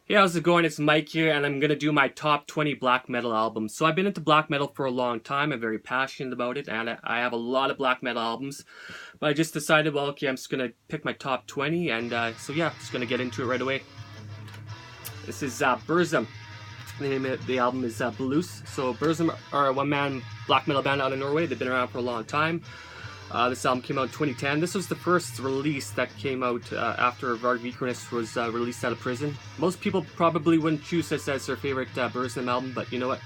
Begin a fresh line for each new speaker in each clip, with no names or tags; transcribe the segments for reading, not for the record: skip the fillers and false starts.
Hey, how's it going? It's Mike here, and I'm going to do my top 20 black metal albums. So I've been into black metal for a long time. I'm very passionate about it, and I have a lot of black metal albums. But I just decided, well, okay, I'm just going to pick my top 20, and so yeah, just going to get into it right away. This is Burzum. The name of the album is Blues. So Burzum are a one-man black metal band out of Norway. They've been around for a long time. This album came out in 2010. This was the first release that came out after Varg Vikernes was released out of prison. Most people probably wouldn't choose this as their favorite Burzum album, but you know what?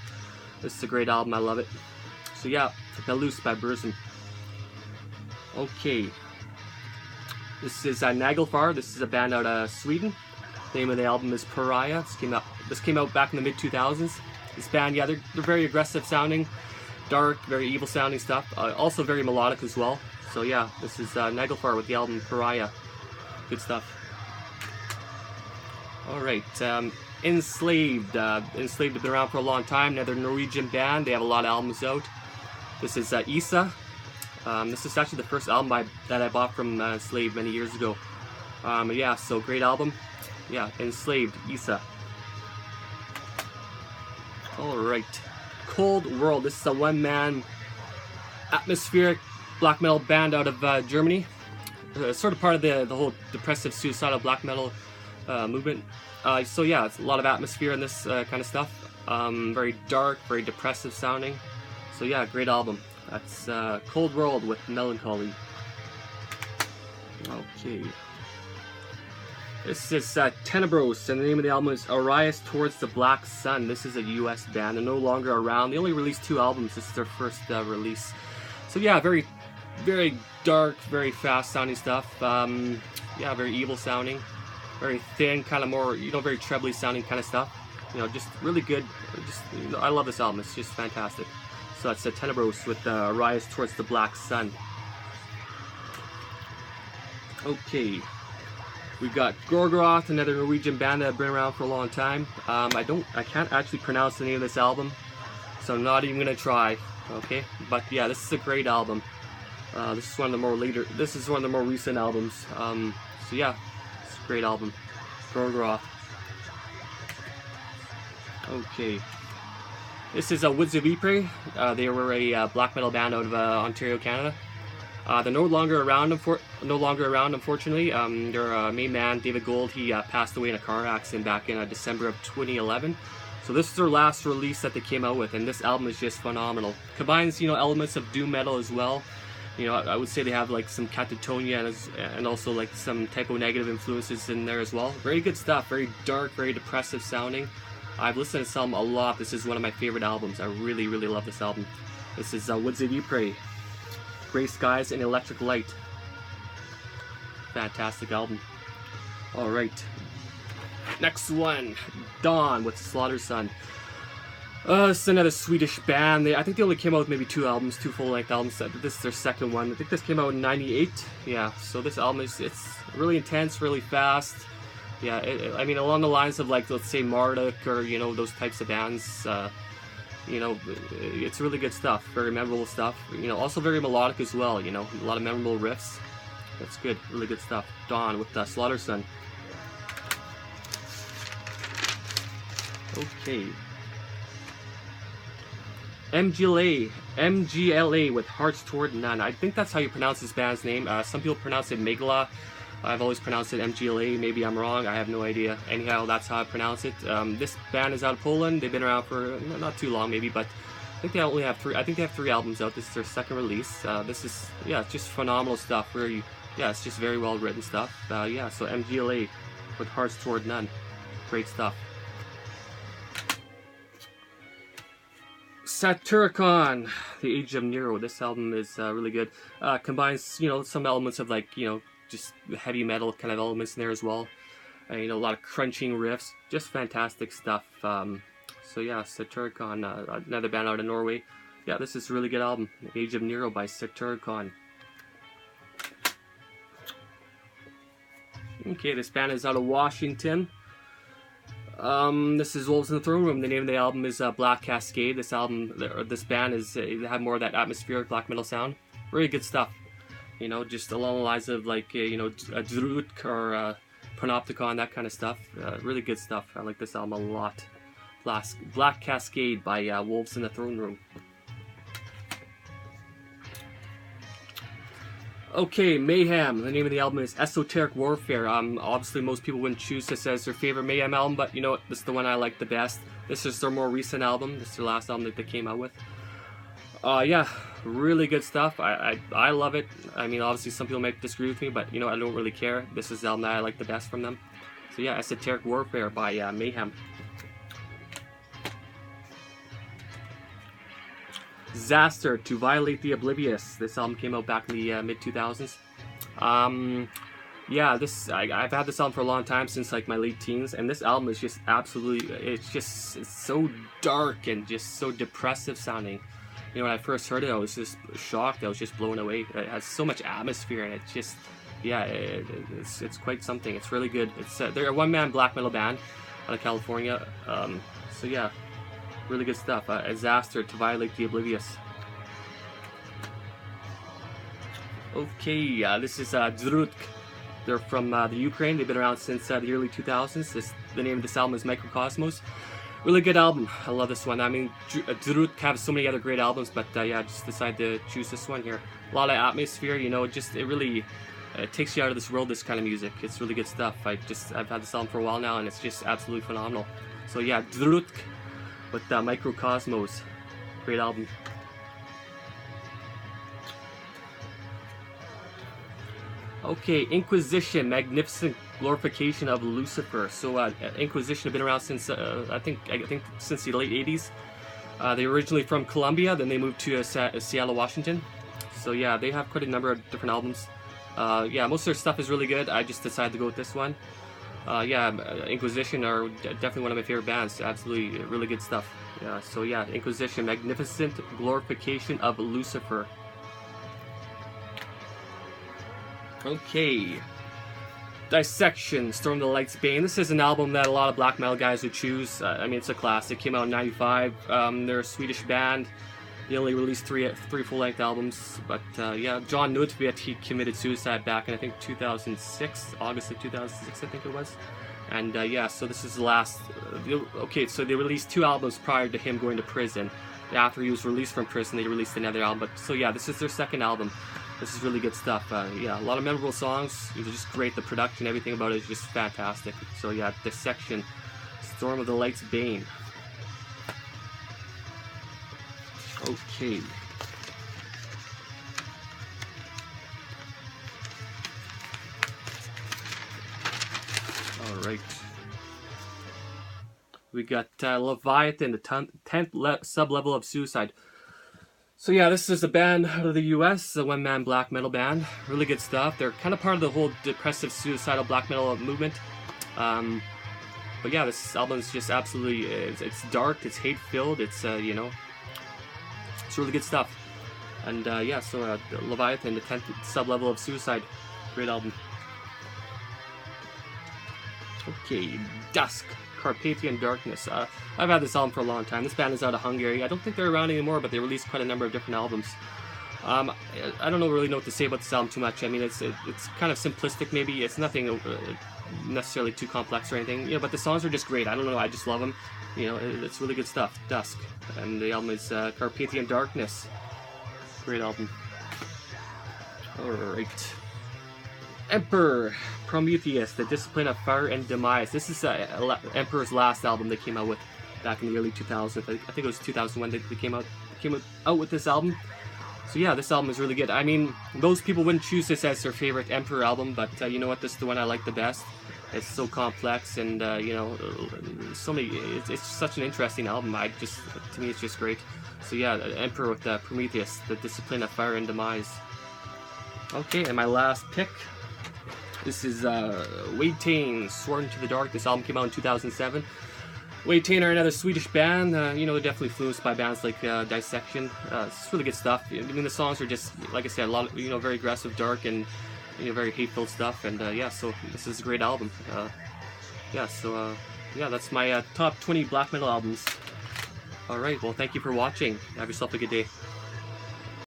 This is a great album. I love it. So yeah, Loose by Burzum. Okay. This is Nagelfar. This is a band out of Sweden. The name of the album is Pariah. This came out back in the mid-2000s. This band, yeah, they're very aggressive sounding. Dark, very evil sounding stuff, also very melodic as well. So yeah, this is Nagelfar with the album Pariah. Good stuff. Alright, Enslaved. Enslaved have been around for a long time. They're a Norwegian band. They have a lot of albums out. This is Ayah. This is actually the first album that I bought from Enslaved many years ago. Yeah, so great album. Yeah, Enslaved, Ayah. Alright. Cold World. This is a one-man atmospheric black metal band out of Germany. Sort of part of the whole depressive suicidal black metal movement. So yeah, it's a lot of atmosphere in this kind of stuff. Very dark, very depressive sounding. So yeah, great album. That's Cold World with Melancholy. Okay. This is Tenebrous, and the name of the album is Arise Towards the Black Sun. This is a US band. They're no longer around. They only released 2 albums. This is their first release. So yeah, very, very dark, very fast sounding stuff. Yeah, very evil sounding. Very thin, kind of more, you know, very trebly sounding kind of stuff. You know, just really good. Just, you know, I love this album. It's just fantastic. So that's Tenebrous with Arise Towards the Black Sun. Okay. We got Gorgoroth, another Norwegian band that have been around for a long time. I can't actually pronounce the name of this album, so I'm not even gonna try. Okay, but yeah, this is a great album. This is one of the more recent albums. So yeah, it's a great album. Gorgoroth. Okay, this is Woods of Ypres. They were a black metal band out of Ontario, Canada. They're no longer around, unfortunately. Their main man, David Gold, he passed away in a car accident back in December of 2011. So this is their last release that they came out with, and this album is just phenomenal. Combines, you know, elements of doom metal as well. You know, I would say they have like some catatonia and also like some typo negative influences in there as well. Very good stuff. Very dark, very depressive sounding. I've listened to this album a lot. This is one of my favorite albums. I really, really love this album. This is Woods of Ypres. Gray Skies and Electric Light. Fantastic album. Alright. Next one. Dawn with Slaughter Sun. This is another Swedish band. I think they only came out with maybe 2 albums, 2 full-length albums. This is their second one. I think this came out in '98. Yeah, so this album it's really intense, really fast. Yeah, I mean, along the lines of, like, let's say Marduk or, you know, those types of bands. You know, it's really good stuff, very memorable stuff. You know, also very melodic as well, you know, a lot of memorable riffs. That's good, really good stuff. Dawn with Slaughter Sun. Okay. MGLE with Hearts Toward None. I think that's how you pronounce this band's name. Some people pronounce it Megafar. I've always pronounced it MGLE. Maybe I'm wrong. I have no idea. Anyhow, that's how I pronounce it. This band is out of Poland. They've been around for not too long, maybe, but I think they only have 3. I think they have 3 albums out. This is their second release. This is, yeah, it's just phenomenal stuff. Yeah, it's just very well written stuff. Yeah, so MGLE with Hearts Toward None. Great stuff. Satyricon, The Age of Nero. This album is really good. Combines, you know, some elements of, like, you know, just heavy metal kind of elements in there as well. You know, a lot of crunching riffs. Just fantastic stuff. So yeah, Satyricon, another band out of Norway. Yeah, this is a really good album. The Age of Nero by Satyricon. Okay, this band is out of Washington. This is Wolves in the Throne Room. The name of the album is Black Cascade. This band they have more of that atmospheric black metal sound. Really good stuff. You know, just along the lines of, like, you know, Drut or Panopticon, that kind of stuff. Really good stuff. I like this album a lot. Black Cascade by Wolves in the Throne Room. Okay, Mayhem. The name of the album is Esoteric Warfare. Obviously, most people wouldn't choose this as their favorite Mayhem album, but you know what? This is the one I like the best. This is their more recent album. This is their last album that they came out with. Yeah, really good stuff. I love it. I mean, obviously, some people might disagree with me, but you know, I don't really care. This is the album that I like the best from them. So yeah, Esoteric Warfare by Mayhem. Disaster, To Violate the Oblivious. This album came out back in the mid-2000s. Yeah, I've had this album for a long time, since like my late teens, and this album is just absolutely, it's so dark and just so depressive sounding. You know, when I first heard it, I was just shocked. I was just blown away. It has so much atmosphere, and it's just, yeah, it's quite something. It's really good. They're a one-man black metal band out of California. So yeah, really good stuff. Disaster, To Violate the Oblivious. Okay, this is Drutk. They're from the Ukraine. They've been around since the early 2000s. The name of this album is Microcosmos. Really good album. I love this one. I mean, Drutk have so many other great albums, but yeah, I just decided to choose this one here. A lot of atmosphere, you know, it really takes you out of this world, this kind of music. It's really good stuff. I've had this album for a while now, and it's just absolutely phenomenal. So yeah, Drutk with Microcosmos. Great album. Okay, Inquisition, Magnificent Glorification of Lucifer. So Inquisition have been around since I think since the late 80s. They were originally from Colombia, then they moved to Seattle, Washington. So yeah, they have quite a number of different albums. Yeah, most of their stuff is really good. I just decided to go with this one. Yeah, Inquisition are definitely one of my favorite bands. Absolutely, really good stuff. Yeah, so yeah, Inquisition, Magnificent Glorification of Lucifer. Okay, Dissection, Storm the Light's Bane. This is an album that a lot of black metal guys would choose. I mean, it's a classic. It came out in '95. They're a Swedish band. They only released three full-length albums. But yeah, John Nordtvedt, he committed suicide back in I think 2006, August of 2006, I think it was. And yeah, so this is the last. Okay, so they released 2 albums prior to him going to prison. After he was released from prison, they released another album. But so yeah, this is their second album. This is really good stuff. Yeah, a lot of memorable songs. It was just great. The production, everything about it is just fantastic. So yeah, Dissection, Storm of the Light's Bane. Okay. Alright. We got Leviathan, the 10th sub-level of Suicide. So yeah, this is a band out of the US, a one-man black metal band. Really good stuff. They're kind of part of the whole depressive, suicidal black metal movement. But yeah, this album is just absolutely, it's dark, it's hate-filled, it's, you know, it's really good stuff. And yeah, so Leviathan, the 10th sub-level of Suicide. Great album. Okay, Dusk, Carpathian Darkness. I've had this album for a long time. This band is out of Hungary. I don't think they're around anymore, but they released quite a number of different albums. I don't really know what to say about this album too much. I mean, it's kind of simplistic maybe. It's nothing necessarily too complex or anything. You know, but the songs are just great. I don't know. I just love them. You know, it's really good stuff. Dusk, and the album is Carpathian Darkness. Great album. All right. Emperor, Prometheus, The Discipline of Fire and Demise. This is Emperor's last album they came out with back in the early 2000s. I think it was 2001 that they came out with this album. So yeah, this album is really good. I mean, most people wouldn't choose this as their favorite Emperor album, but you know what? This is the one I like the best. It's so complex and you know, so many. It's such an interesting album. To me, it's just great. So yeah, Emperor with Prometheus, The Discipline of Fire and Demise. Okay, and my last pick. This is Watain, Sworn to the Dark. This album came out in 2007. Watain are another Swedish band. You know, they're definitely influenced by bands like Dissection. It's really good stuff. I mean, the songs are just, like I said, a lot of, you know, very aggressive, dark, and you know, very hateful stuff. And yeah, so this is a great album. Yeah, so yeah, that's my top 20 black metal albums. All right, well, thank you for watching. Have yourself a good day.